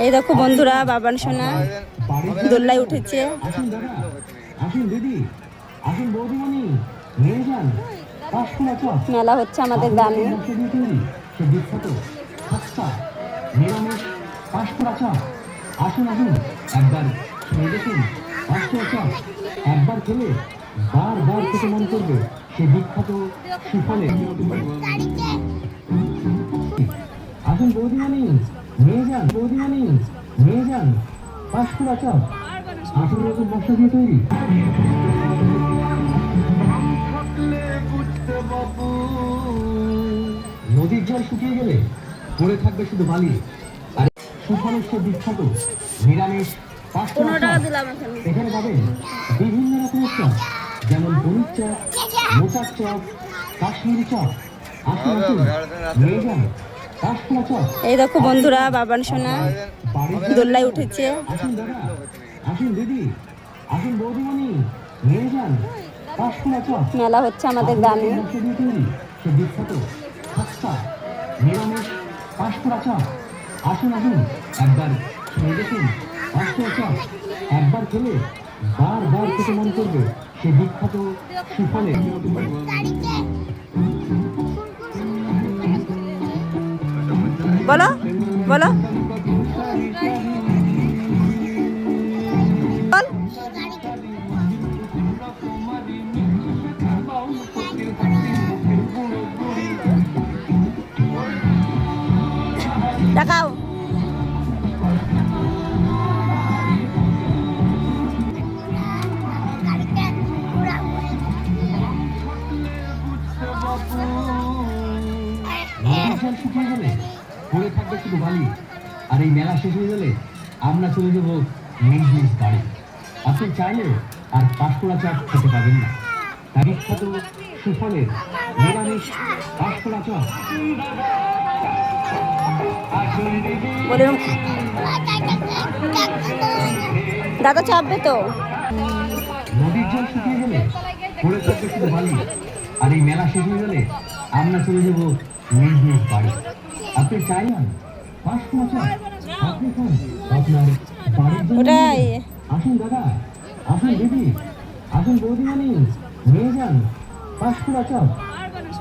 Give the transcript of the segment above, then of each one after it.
এই দেখো বন্ধুরা, বাবান সোনা দোল্লায় উঠেছে। মেলা হচ্ছে আমাদের গ্রামে। একবার খেলে বারবার খেতে মন করবে সে বিখ্যাত সুফলে। আসুন বৌদিমণি, নিয়ে যান বৌদিমণি, নিয়ে যান পাঁশকুড়া চপ, 18 রকম মশলা দিয়ে তৈরি। নদীর জল শুকিয়ে গেলে পড়ে থাকবে শুধু বালি, আর সুফলের সে বিখ্যাত নিরামিষ এখানে পাবেন বিভিন্ন রকমের চপ, যেমন পনির চপ, মোচার চপ, কাশ্মীরি চপ। আসুন আসুন, নিয়ে যান পাঁশকুড়া চপ। এই দেখো বন্ধুরা, বাবান সোনা দোল্লায় উঠেছে। আসুন দাদা, আসুন দিদি, আসুন বৌদিমণি, নিয়ে যান পাঁশকুড়া চপ। মেলা হচ্ছে আমাদের গ্রামে। সে বিখ্যাত খাস্তা নিরামিষ পাঁশকুড়া চপ। আসুন আসুন, একবার খেয়ে দেখুন পাঁশকুড়া চপ। একবার খেলে বারবার খেতে মন করবে সে বিখ্যাত সুফলে। বলো বলো, দেখাও। শুকিয়ে গেলে পড়ে থাকবে শুধু বালি, আর এই মেলা শেষ হয়ে গেলে আমরা চলে যাবো নিজ নিজ বাড়ি। আপনি চাইলে আর পাঁশকুড়া চপ খেতে পাবেন না, তার বিখ্যাত সুফলের নিরামিষ পাঁশকুড়া চপ। দাদা চাপবে তো। নদীর জল শুকিয়ে গেলে পড়ে থাকবে শুধু বালি, আর এই মেলা শেষ হয়ে গেলে আমরা চলে যাবো নিজ নিজ বাড়ি। আপনি চাইলেন পাঁশকুড়া চপ, আপনি খান আপনার বাড়ির জন্য। আসুন দাদা, আসুন দিদি, আসুন বৌদিমণি, নিয়ে যান পাঁশকুড়া চপ,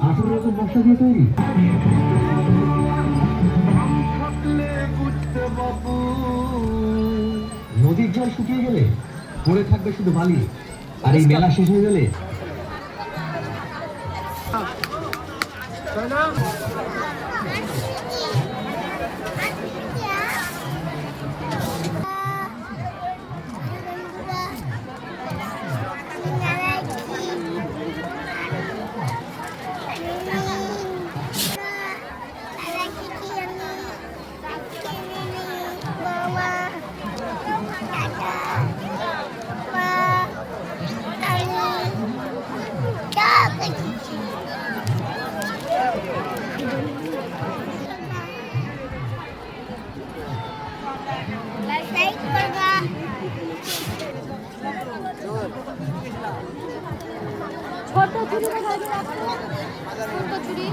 18 রকম মশলা দিয়ে তৈরি। নদীর জল শুকিয়ে গেলে পড়ে থাকবে শুধু বালি, আর এই মেলা শেষ হয়ে গেলে ছোট ছুরি